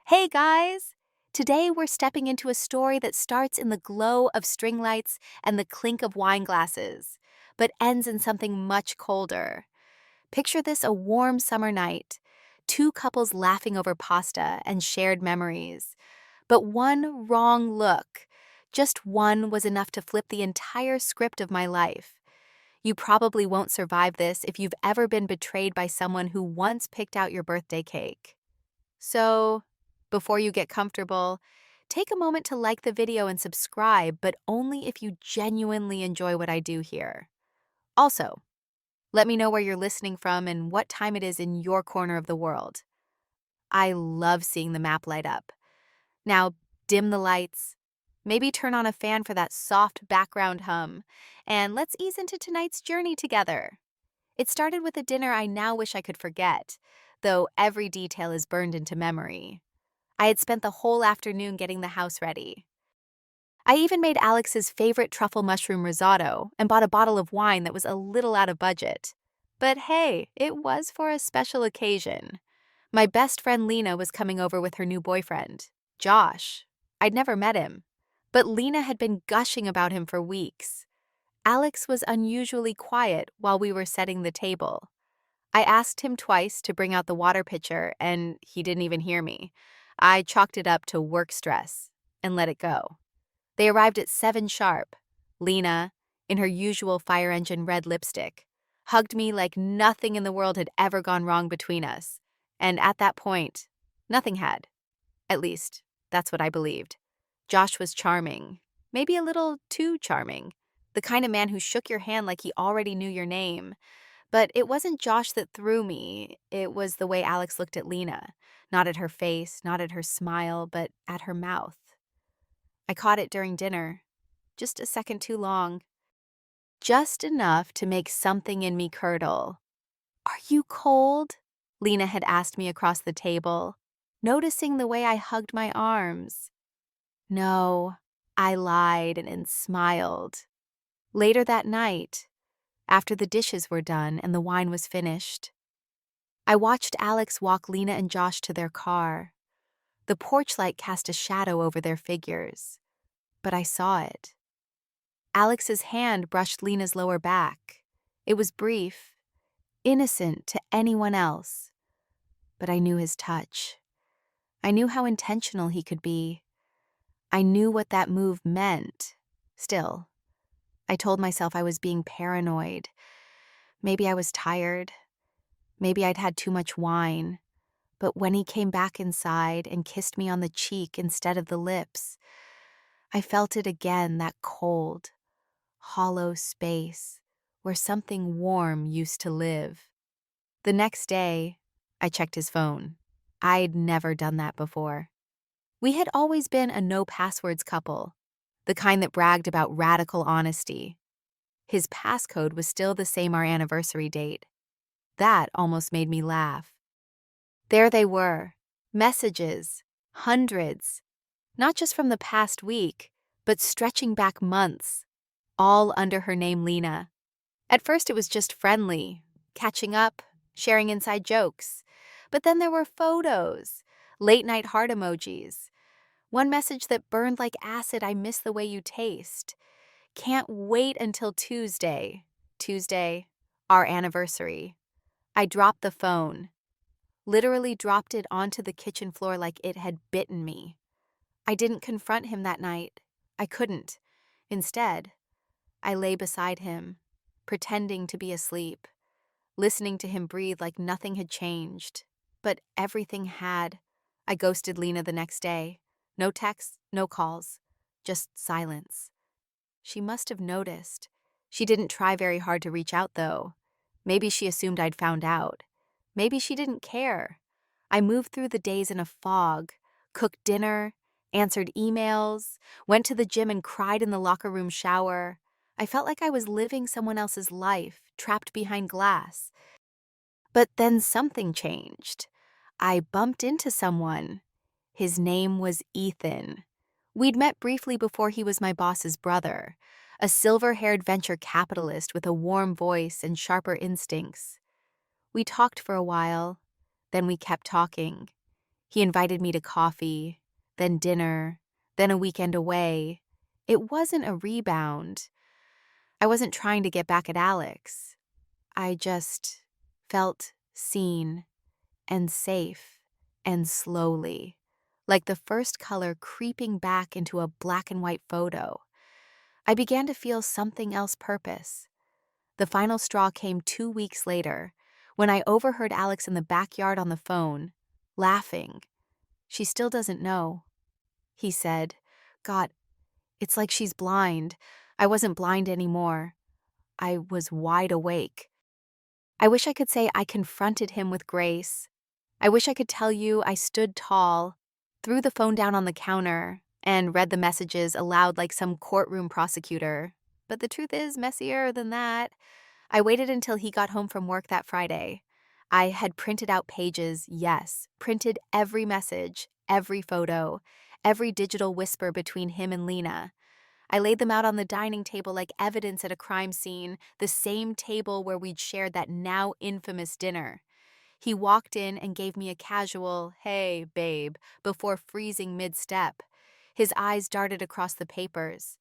Hey guys! Today we're stepping into a story that starts in the glow of string lights and the clink of wine glasses, but ends in something much colder. Picture this: a warm summer night, two couples laughing over pasta and shared memories. But one wrong look, just one, was enough to flip the entire script of my life. You probably won't survive this if you've ever been betrayed by someone who once picked out your birthday cake. So, before you get comfortable, take a moment to like the video and subscribe, but only if you genuinely enjoy what I do here. Also, let me know where you're listening from and what time it is in your corner of the world. I love seeing the map light up. Now, dim the lights, maybe turn on a fan for that soft background hum, and let's ease into tonight's journey together. It started with a dinner I now wish I could forget, though every detail is burned into memory. I had spent the whole afternoon getting the house ready. I even made Alex's favorite truffle mushroom risotto and bought a bottle of wine that was a little out of budget. But hey, it was for a special occasion. My best friend Lena was coming over with her new boyfriend, Josh. I'd never met him, but Lena had been gushing about him for weeks. Alex was unusually quiet while we were setting the table. I asked him twice to bring out the water pitcher, and he didn't even hear me. I chalked it up to work stress and let it go. They arrived at 7 sharp. Lena, in her usual fire engine red lipstick, hugged me like nothing in the world had ever gone wrong between us. And at that point, nothing had. At least, that's what I believed. Josh was charming, maybe a little too charming. The kind of man who shook your hand like he already knew your name. But it wasn't Josh that threw me. It was the way Alex looked at Lena. Not at her face, not at her smile, but at her mouth. I caught it during dinner. Just a second too long. Just enough to make something in me curdle. "Are you cold?" Lena had asked me across the table, noticing the way I hugged my arms. No, I lied and smiled. Later that night, after the dishes were done and the wine was finished, I watched Alex walk Lena and Josh to their car. The porch light cast a shadow over their figures, but I saw it. Alex's hand brushed Lena's lower back. It was brief, innocent to anyone else, but I knew his touch. I knew how intentional he could be. I knew what that move meant. Still, I told myself I was being paranoid. Maybe I was tired. Maybe I'd had too much wine. But when he came back inside and kissed me on the cheek instead of the lips, I felt it again, that cold, hollow space where something warm used to live. The next day, I checked his phone. I'd never done that before. We had always been a no-passwords couple, the kind that bragged about radical honesty. His passcode was still the same, our anniversary date. That almost made me laugh. There they were, messages, hundreds, not just from the past week, but stretching back months, all under her name Lena. At first it was just friendly, catching up, sharing inside jokes. But then there were photos, late-night heart emojis. One message that burned like acid: "I miss the way you taste. Can't wait until Tuesday." Tuesday, our anniversary. I dropped the phone. Literally dropped it onto the kitchen floor like it had bitten me. I didn't confront him that night. I couldn't. Instead, I lay beside him, pretending to be asleep, listening to him breathe like nothing had changed. But everything had. I ghosted Lena the next day. No texts, no calls, just silence. She must have noticed. She didn't try very hard to reach out, though. Maybe she assumed I'd found out. Maybe she didn't care. I moved through the days in a fog, cooked dinner, answered emails, went to the gym and cried in the locker room shower. I felt like I was living someone else's life, trapped behind glass. But then something changed. I bumped into someone. His name was Ethan. We'd met briefly before he was my boss's brother, a silver-haired venture capitalist with a warm voice and sharper instincts. We talked for a while, then we kept talking. He invited me to coffee, then dinner, then a weekend away. It wasn't a rebound. I wasn't trying to get back at Alex. I just felt seen and safe and slowly, like the first color creeping back into a black and white photo. I began to feel something else purpose. The final straw came 2 weeks later, when I overheard Alex in the backyard on the phone, laughing. "She still doesn't know," he said. "God, it's like she's blind. I wasn't blind anymore. I was wide awake." I wish I could say I confronted him with grace. I wish I could tell you I stood tall, threw the phone down on the counter, and read the messages aloud like some courtroom prosecutor. But the truth is messier than that. I waited until he got home from work that Friday. I had printed out pages, yes, printed every message, every photo, every digital whisper between him and Lena. I laid them out on the dining table like evidence at a crime scene, the same table where we'd shared that now infamous dinner. He walked in and gave me a casual, "Hey, babe," before freezing mid-step. His eyes darted across the papers.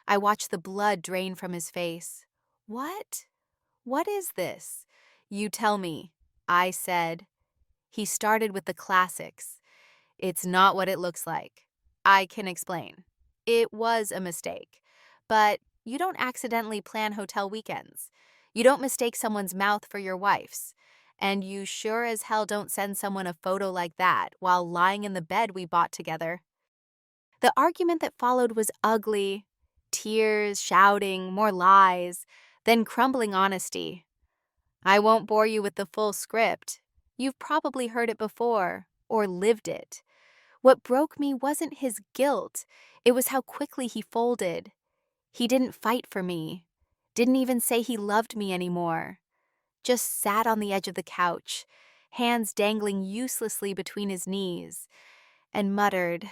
I watched the blood drain from his face. "What? What is this?" "You tell me," I said. He started with the classics. "It's not what it looks like. I can explain. It was a mistake. But you don't accidentally plan hotel weekends. You don't mistake someone's mouth for your wife's. And you sure as hell don't send someone a photo like that while lying in the bed we bought together." The argument that followed was ugly. Tears, shouting, more lies, then crumbling honesty. I won't bore you with the full script. You've probably heard it before, or lived it. What broke me wasn't his guilt. It was how quickly he folded. He didn't fight for me. Didn't even say he loved me anymore. Just sat on the edge of the couch, hands dangling uselessly between his knees, and muttered,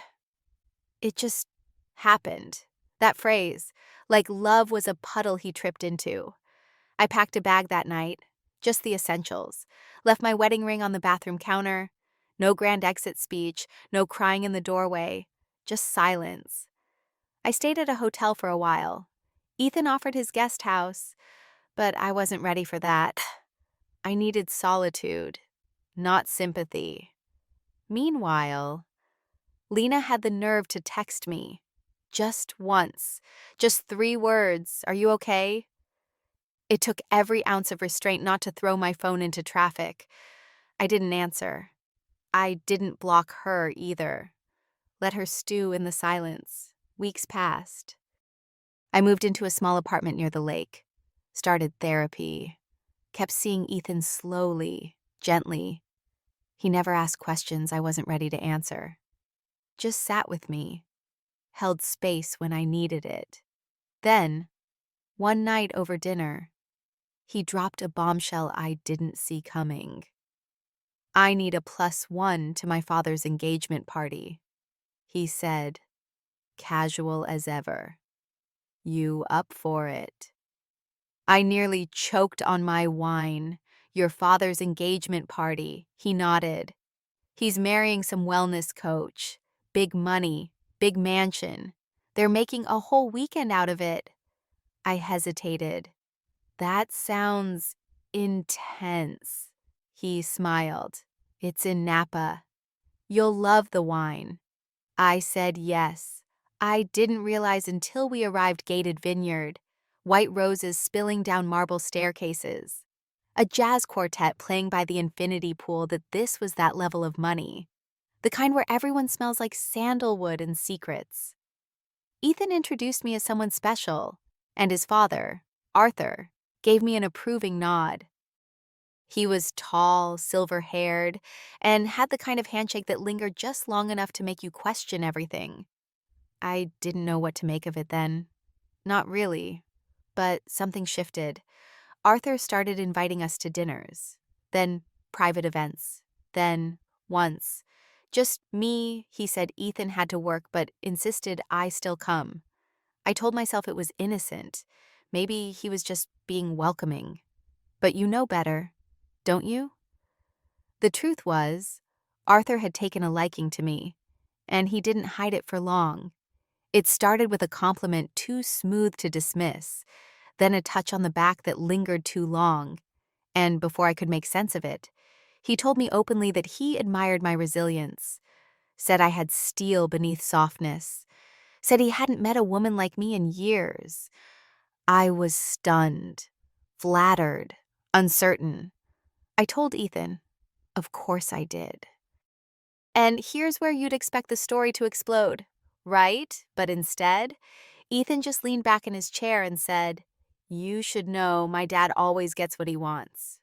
"It just happened." That phrase, like love was a puddle he tripped into. I packed a bag that night, just the essentials, left my wedding ring on the bathroom counter. No grand exit speech, no crying in the doorway, just silence. I stayed at a hotel for a while. Ethan offered his guest house, but I wasn't ready for that. I needed solitude, not sympathy. Meanwhile, Lena had the nerve to text me. Just once. Just 3 words. "Are you okay?" It took every ounce of restraint not to throw my phone into traffic. I didn't answer. I didn't block her either. Let her stew in the silence. Weeks passed. I moved into a small apartment near the lake. Started therapy. Kept seeing Ethan slowly, gently. He never asked questions I wasn't ready to answer. Just sat with me. Held space when I needed it. Then, one night over dinner, he dropped a bombshell I didn't see coming. "I need a +1 to my father's engagement party," he said, casual as ever. "You up for it?" I nearly choked on my wine. "Your father's engagement party," he nodded. "He's marrying some wellness coach. Big money, big mansion. They're making a whole weekend out of it." I hesitated. "That sounds intense." He smiled. "It's in Napa. You'll love the wine." I said yes. I didn't realize until we arrived gated vineyard, white roses spilling down marble staircases, a jazz quartet playing by the infinity pool, that this was that level of money, the kind where everyone smells like sandalwood and secrets. Ethan introduced me as someone special, and his father, Arthur, gave me an approving nod. He was tall, silver-haired, and had the kind of handshake that lingered just long enough to make you question everything. I didn't know what to make of it then. Not really. But something shifted. Arthur started inviting us to dinners, then private events, then once. Just me. He said Ethan had to work but insisted I still come. I told myself it was innocent. Maybe he was just being welcoming. But you know better, don't you? The truth was, Arthur had taken a liking to me, and he didn't hide it for long. It started with a compliment too smooth to dismiss, then a touch on the back that lingered too long, and before I could make sense of it, he told me openly that he admired my resilience, said I had steel beneath softness, said he hadn't met a woman like me in years. I was stunned, flattered, uncertain. I told Ethan, of course I did. And here's where you'd expect the story to explode, right? But instead, Ethan just leaned back in his chair and said, "You should know my dad always gets what he wants."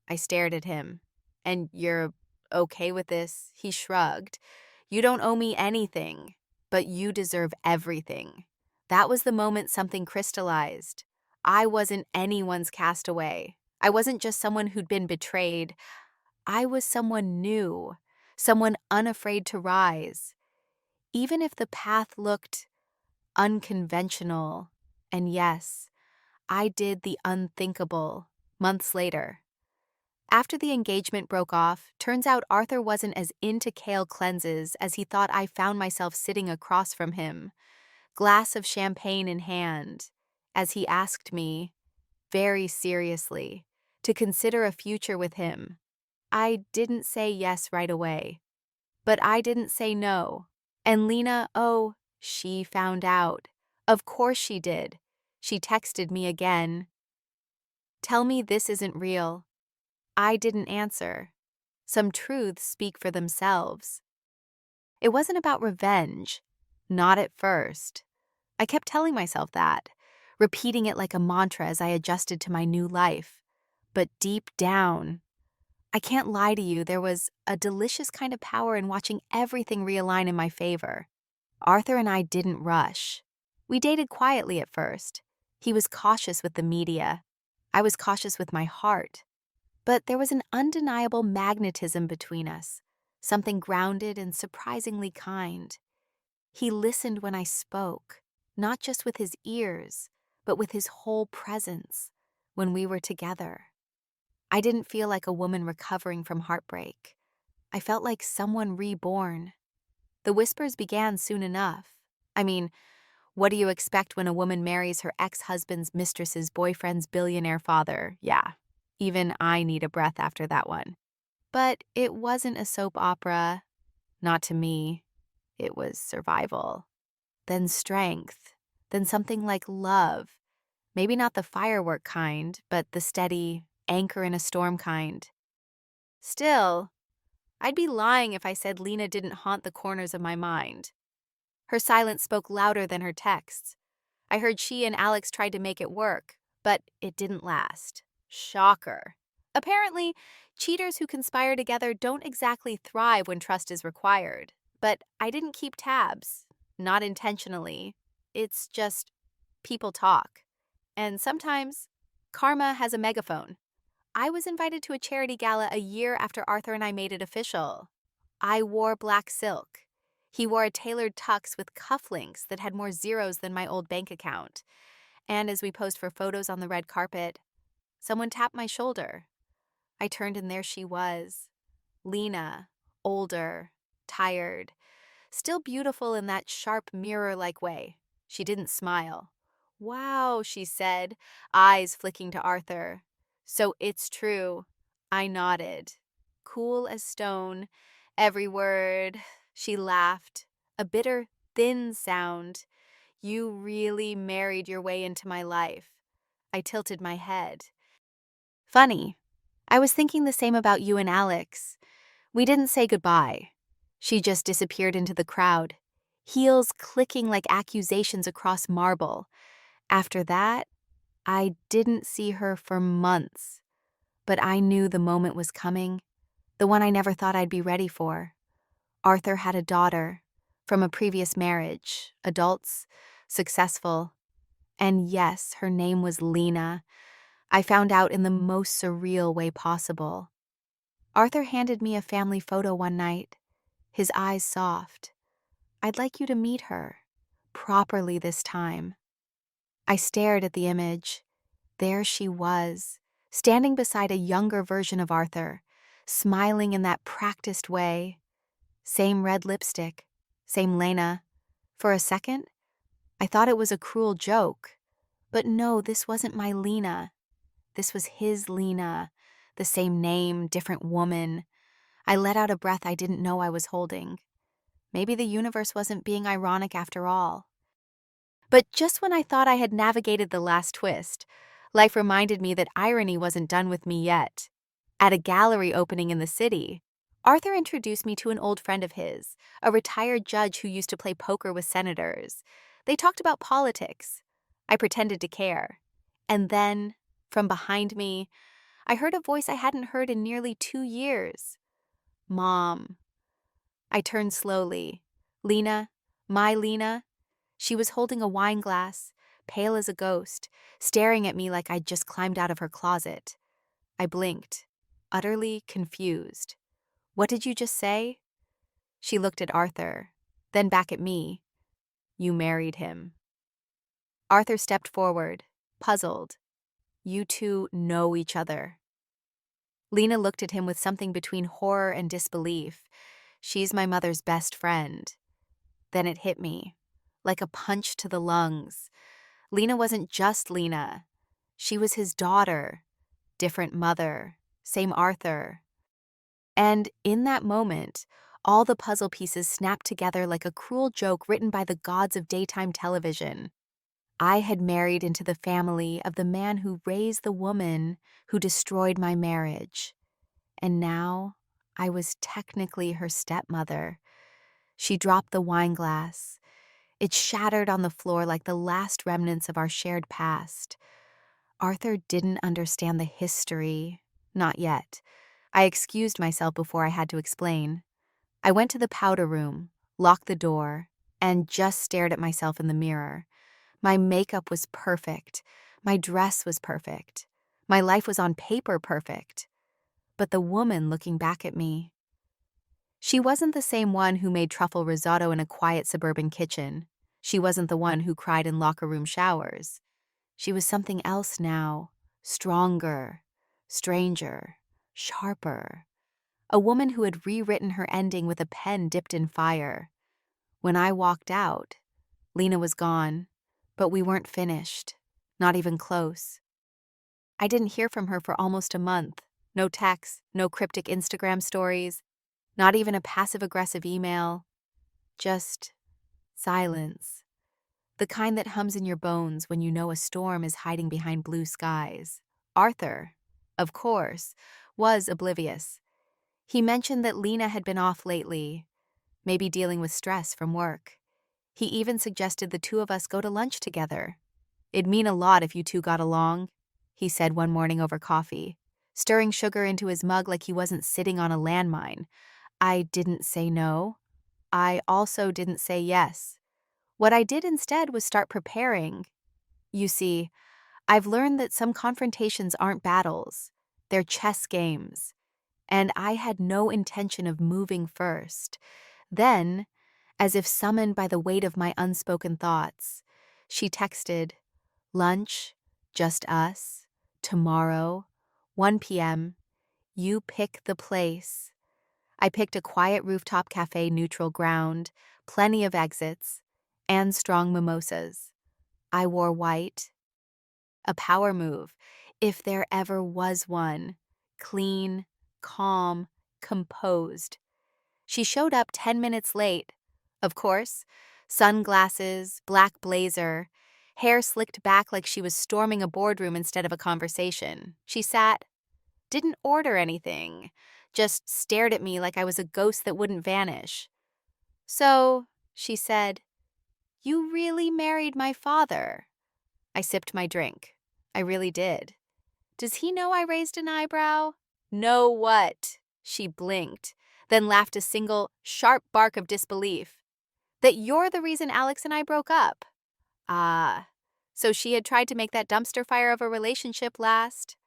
I stared at him. "And you're okay with this?" He shrugged. "You don't owe me anything, but you deserve everything." That was the moment something crystallized. I wasn't anyone's castaway. I wasn't just someone who'd been betrayed. I was someone new, someone unafraid to rise. Even if the path looked unconventional, and yes, I did the unthinkable months later. After the engagement broke off, turns out Arthur wasn't as into kale cleanses as he thought. I found myself sitting across from him, glass of champagne in hand, as he asked me, very seriously, to consider a future with him. I didn't say yes right away, but I didn't say no. And Lena, oh, she found out. Of course she did. She texted me again. "Tell me this isn't real." I didn't answer. Some truths speak for themselves. It wasn't about revenge. Not at first. I kept telling myself that, repeating it like a mantra as I adjusted to my new life. But deep down, I can't lie to you, there was a delicious kind of power in watching everything realign in my favor. Arthur and I didn't rush. We dated quietly at first. He was cautious with the media. I was cautious with my heart. But there was an undeniable magnetism between us, something grounded and surprisingly kind. He listened when I spoke, not just with his ears, but with his whole presence when we were together. I didn't feel like a woman recovering from heartbreak. I felt like someone reborn. The whispers began soon enough. I mean, what do you expect when a woman marries her ex-husband's mistress's boyfriend's billionaire father? Yeah, even I need a breath after that one. But it wasn't a soap opera. Not to me. It was survival. Then strength. Then something like love. Maybe not the firework kind, but the steady, anchor in a storm kind. Still, I'd be lying if I said Lena didn't haunt the corners of my mind. Her silence spoke louder than her texts. I heard she and Alex tried to make it work, but it didn't last. Shocker. Apparently, cheaters who conspire together don't exactly thrive when trust is required. But I didn't keep tabs. Not intentionally. It's just people talk. And sometimes, karma has a megaphone. I was invited to a charity gala a year after Arthur and I made it official. I wore black silk. He wore a tailored tux with cufflinks that had more zeros than my old bank account. And as we posed for photos on the red carpet, someone tapped my shoulder. I turned and there she was. Lena, older, tired, still beautiful in that sharp mirror-like way. She didn't smile. "Wow," she said, eyes flicking to Arthur. "So it's true." I nodded. Cool as stone, every word. She laughed, a bitter, thin sound. "You really married your way into my life." I tilted my head. "Funny. I was thinking the same about you and Alex. We didn't say goodbye." She just disappeared into the crowd, heels clicking like accusations across marble. After that, I didn't see her for months. But I knew the moment was coming, the one I never thought I'd be ready for. Arthur had a daughter from a previous marriage, adults, successful. And yes, her name was Lena. I found out in the most surreal way possible. Arthur handed me a family photo one night, his eyes soft. "I'd like you to meet her, properly this time." I stared at the image. There she was, standing beside a younger version of Arthur, smiling in that practiced way, Same red lipstick. Same Lena. For a second, I thought it was a cruel joke. But no, this wasn't my Lena. This was his Lena. The same name, different woman. I let out a breath I didn't know I was holding. Maybe the universe wasn't being ironic after all. But just when I thought I had navigated the last twist, life reminded me that irony wasn't done with me yet. At a gallery opening in the city, Arthur introduced me to an old friend of his, a retired judge who used to play poker with senators. They talked about politics. I pretended to care. And then, from behind me, I heard a voice I hadn't heard in nearly 2 years. Mom. I turned slowly. Lena, my Lena. She was holding a wine glass, pale as a ghost, staring at me like I'd just climbed out of her closet. I blinked, utterly confused. What did you just say? She looked at Arthur, then back at me. You married him. Arthur stepped forward, puzzled. You two know each other. Lena looked at him with something between horror and disbelief. She's my mother's best friend. Then it hit me, like a punch to the lungs. Lena wasn't just Lena. She was his daughter. Different mother. Same Arthur. And in that moment, all the puzzle pieces snapped together like a cruel joke written by the gods of daytime television. I had married into the family of the man who raised the woman who destroyed my marriage. And now I was technically her stepmother. She dropped the wine glass. It shattered on the floor like the last remnants of our shared past. Arthur didn't understand the history. Not yet. I excused myself before I had to explain. I went to the powder room, locked the door, and just stared at myself in the mirror. My makeup was perfect. My dress was perfect. My life was on paper perfect. But the woman looking back at me, she wasn't the same one who made truffle risotto in a quiet suburban kitchen. She wasn't the one who cried in locker room showers. She was something else now, stronger, stranger, sharper. A woman who had rewritten her ending with a pen dipped in fire. When I walked out, Lena was gone, but we weren't finished, not even close. I didn't hear from her for almost a month. No texts, no cryptic Instagram stories, not even a passive-aggressive email. Just silence. The kind that hums in your bones when you know a storm is hiding behind blue skies. Arthur, of course, was oblivious. He mentioned that Lena had been off lately, maybe dealing with stress from work. He even suggested the two of us go to lunch together. It'd mean a lot if you two got along, he said one morning over coffee, stirring sugar into his mug like he wasn't sitting on a landmine. I didn't say no. I also didn't say yes. What I did instead was start preparing. You see, I've learned that some confrontations aren't battles. They're chess games. And I had no intention of moving first. Then, as if summoned by the weight of my unspoken thoughts, she texted, lunch, just us, tomorrow, 1 p.m., you pick the place. I picked a quiet rooftop cafe, neutral ground, plenty of exits, and strong mimosas. I wore white. A power move, if there ever was one. Clean, calm, composed. She showed up 10 minutes late. Of course, sunglasses, black blazer, hair slicked back like she was storming a boardroom instead of a conversation. She sat, didn't order anything, just stared at me like I was a ghost that wouldn't vanish. So, she said, you really married my father. I sipped my drink. I really did. Does he know I raised an eyebrow? Know what? She blinked, then laughed a single, sharp bark of disbelief. That you're the reason Alex and I broke up. Ah, so she had tried to make that dumpster fire of a relationship last?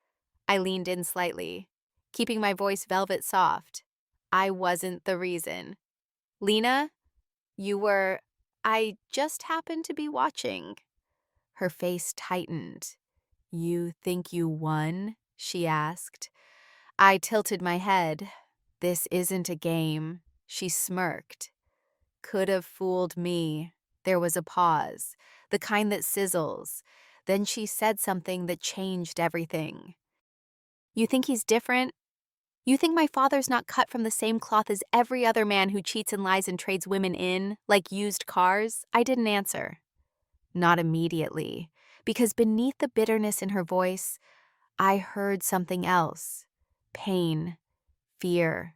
I leaned in slightly, keeping my voice velvet soft. I wasn't the reason. Lena, you were... I just happened to be watching. Her face tightened. You think you won? She asked. I tilted my head. This isn't a game. She smirked. Could have fooled me. There was a pause, the kind that sizzles. Then she said something that changed everything. You think he's different? You think my father's not cut from the same cloth as every other man who cheats and lies and trades women in, like used cars? I didn't answer. Not immediately, because beneath the bitterness in her voice, I heard something else. Pain, fear,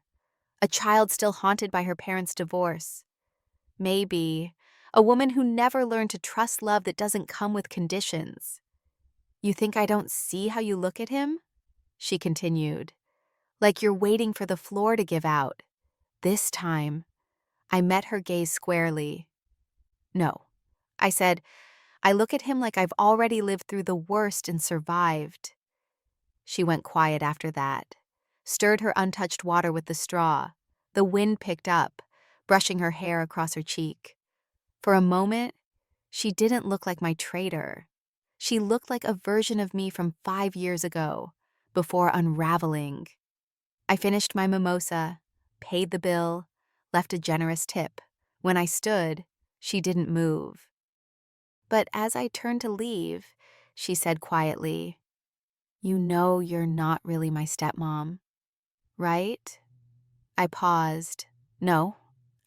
a child still haunted by her parents' divorce. Maybe a woman who never learned to trust love that doesn't come with conditions. You think I don't see how you look at him? She continued. Like you're waiting for the floor to give out. This time, I met her gaze squarely. No, I said, I look at him like I've already lived through the worst and survived. She went quiet after that, stirred her untouched water with the straw. The wind picked up, brushing her hair across her cheek. For a moment, she didn't look like my traitor. She looked like a version of me from 5 years ago, before unraveling. I finished my mimosa, paid the bill, left a generous tip. When I stood, she didn't move. But as I turned to leave, she said quietly, "You know you're not really my stepmom, right?" I paused. "No,"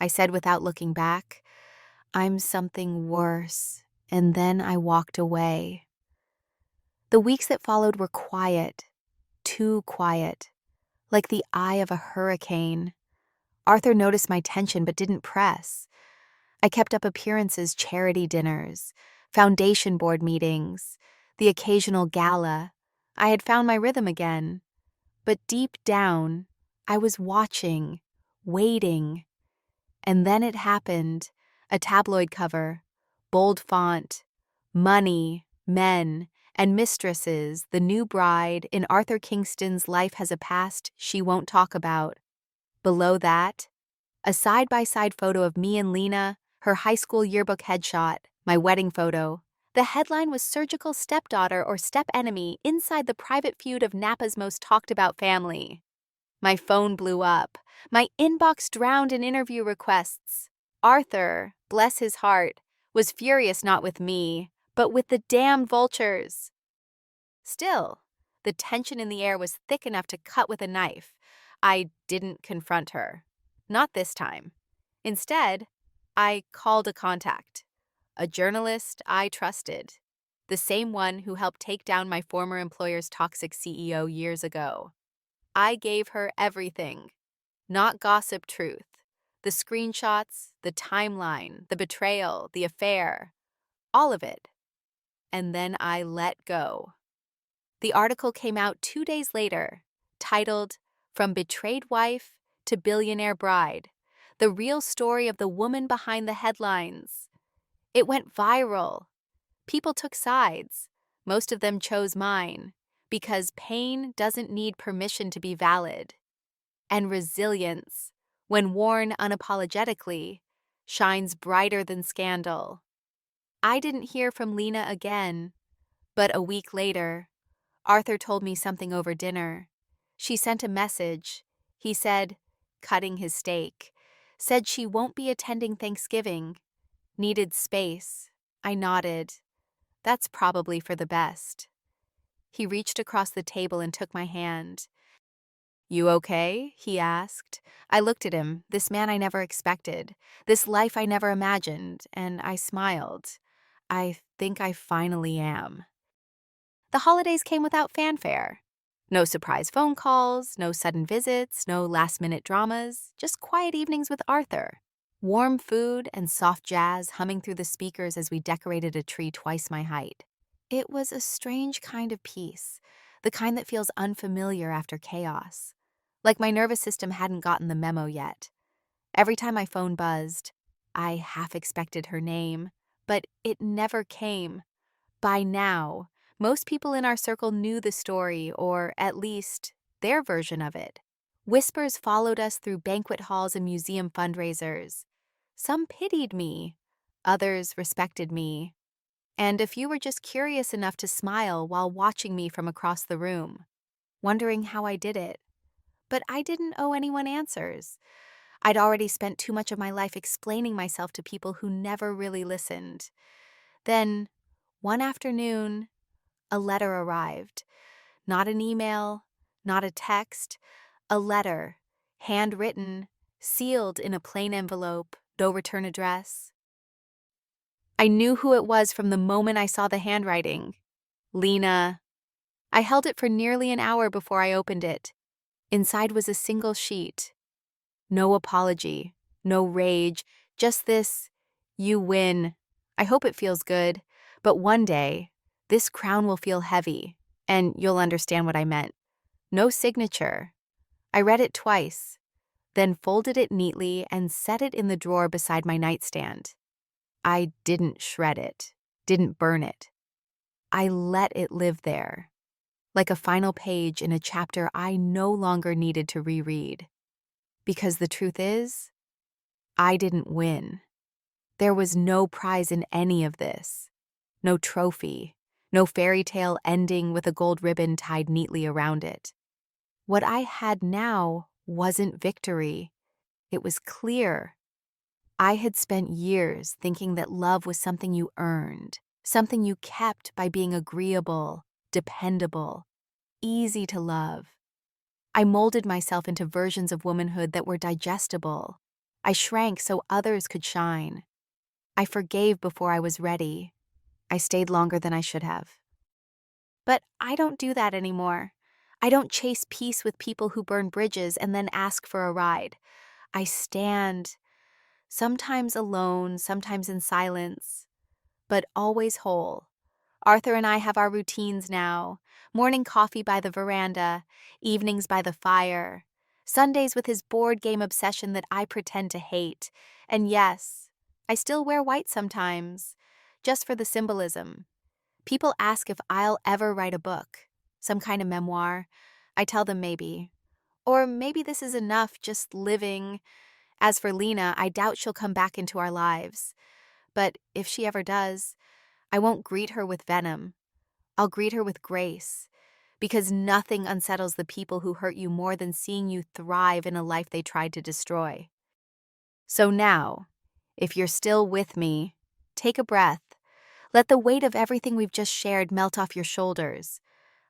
I said without looking back. "I'm something worse." And then I walked away. The weeks that followed were quiet, too quiet, like the eye of a hurricane. Arthur noticed my tension but didn't press. I kept up appearances, charity dinners, foundation board meetings, the occasional gala. I had found my rhythm again. But deep down, I was watching, waiting. And then it happened. A tabloid cover, bold font, money, men, and mistresses, the new bride in Arthur Kingston's Life Has a Past She Won't Talk About. Below that, a side-by-side photo of me and Lena, her high school yearbook headshot, my wedding photo. The headline was Surgical Stepdaughter or Step-Enemy Inside the Private Feud of Napa's Most Talked-About Family. My phone blew up. My inbox drowned in interview requests. Arthur, bless his heart, was furious not with me, but with the damned vultures. Still, the tension in the air was thick enough to cut with a knife. I didn't confront her. Not this time. Instead, I called a contact. A journalist I trusted. The same one who helped take down my former employer's toxic CEO years ago. I gave her everything. Not gossip, truth. The screenshots, the timeline, the betrayal, the affair. All of it. And then I let go. The article came out 2 days later, titled, From Betrayed Wife to Billionaire Bride, the real story of the woman behind the headlines. It went viral. People took sides. Most of them chose mine, because pain doesn't need permission to be valid. And resilience, when worn unapologetically, shines brighter than scandal. I didn't hear from Lena again, but a week later, Arthur told me something over dinner. She sent a message. He said, cutting his steak, said she won't be attending Thanksgiving. Needed space. I nodded. That's probably for the best. He reached across the table and took my hand. You okay? He asked. I looked at him, this man I never expected, this life I never imagined, and I smiled. I think I finally am. The holidays came without fanfare. No surprise phone calls, no sudden visits, no last-minute dramas, just quiet evenings with Arthur. Warm food and soft jazz humming through the speakers as we decorated a tree twice my height. It was a strange kind of peace, the kind that feels unfamiliar after chaos. Like my nervous system hadn't gotten the memo yet. Every time my phone buzzed, I half expected her name, but it never came. By now, most people in our circle knew the story, or at least their version of it. Whispers followed us through banquet halls and museum fundraisers. Some pitied me, others respected me, and a few were just curious enough to smile while watching me from across the room, wondering how I did it. But I didn't owe anyone answers. I'd already spent too much of my life explaining myself to people who never really listened. Then, one afternoon, a letter arrived. Not an email, not a text, a letter, handwritten, sealed in a plain envelope, no return address. I knew who it was from the moment I saw the handwriting. Lena. I held it for nearly an hour before I opened it. Inside was a single sheet. No apology, no rage, just this, "You win. I hope it feels good, but one day, this crown will feel heavy, and you'll understand what I meant." No signature. I read it twice, then folded it neatly and set it in the drawer beside my nightstand. I didn't shred it, didn't burn it. I let it live there, like a final page in a chapter I no longer needed to reread. Because the truth is, I didn't win. There was no prize in any of this. No trophy, no fairy tale ending with a gold ribbon tied neatly around it. What I had now wasn't victory. It was clear. I had spent years thinking that love was something you earned, something you kept by being agreeable, dependable, easy to love. I molded myself into versions of womanhood that were digestible. I shrank so others could shine. I forgave before I was ready. I stayed longer than I should have. But I don't do that anymore. I don't chase peace with people who burn bridges and then ask for a ride. I stand, sometimes alone, sometimes in silence, but always whole. Arthur and I have our routines now. Morning coffee by the veranda, evenings by the fire, Sundays with his board game obsession that I pretend to hate. And yes, I still wear white sometimes, just for the symbolism. People ask if I'll ever write a book, some kind of memoir. I tell them maybe. Or maybe this is enough, just living. As for Lena, I doubt she'll come back into our lives. But if she ever does, I won't greet her with venom. I'll greet her with grace, because nothing unsettles the people who hurt you more than seeing you thrive in a life they tried to destroy. So now, if you're still with me, take a breath. Let the weight of everything we've just shared melt off your shoulders.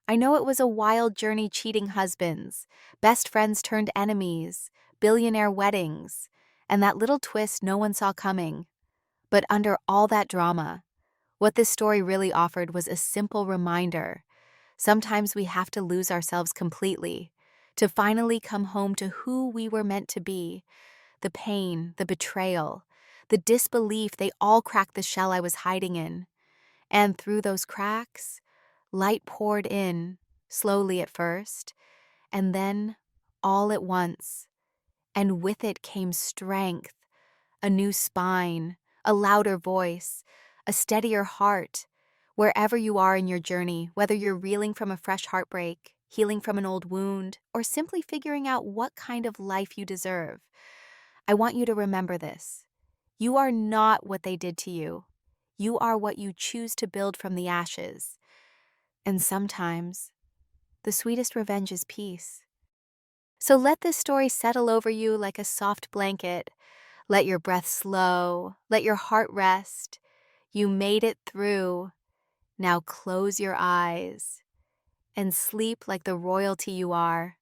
I know it was a wild journey, cheating husbands, best friends turned enemies, billionaire weddings, and that little twist no one saw coming. But under all that drama, what this story really offered was a simple reminder. Sometimes we have to lose ourselves completely to finally come home to who we were meant to be. The pain, the betrayal, the disbelief, they all cracked the shell I was hiding in. And through those cracks, light poured in, slowly at first, and then all at once. And with it came strength, a new spine, a louder voice, a steadier heart. Wherever you are in your journey, whether you're reeling from a fresh heartbreak, healing from an old wound, or simply figuring out what kind of life you deserve, I want you to remember this. You are not what they did to you. You are what you choose to build from the ashes. And sometimes, the sweetest revenge is peace. So let this story settle over you like a soft blanket. Let your breath slow. Let your heart rest. You made it through. Now close your eyes and sleep like the royalty you are.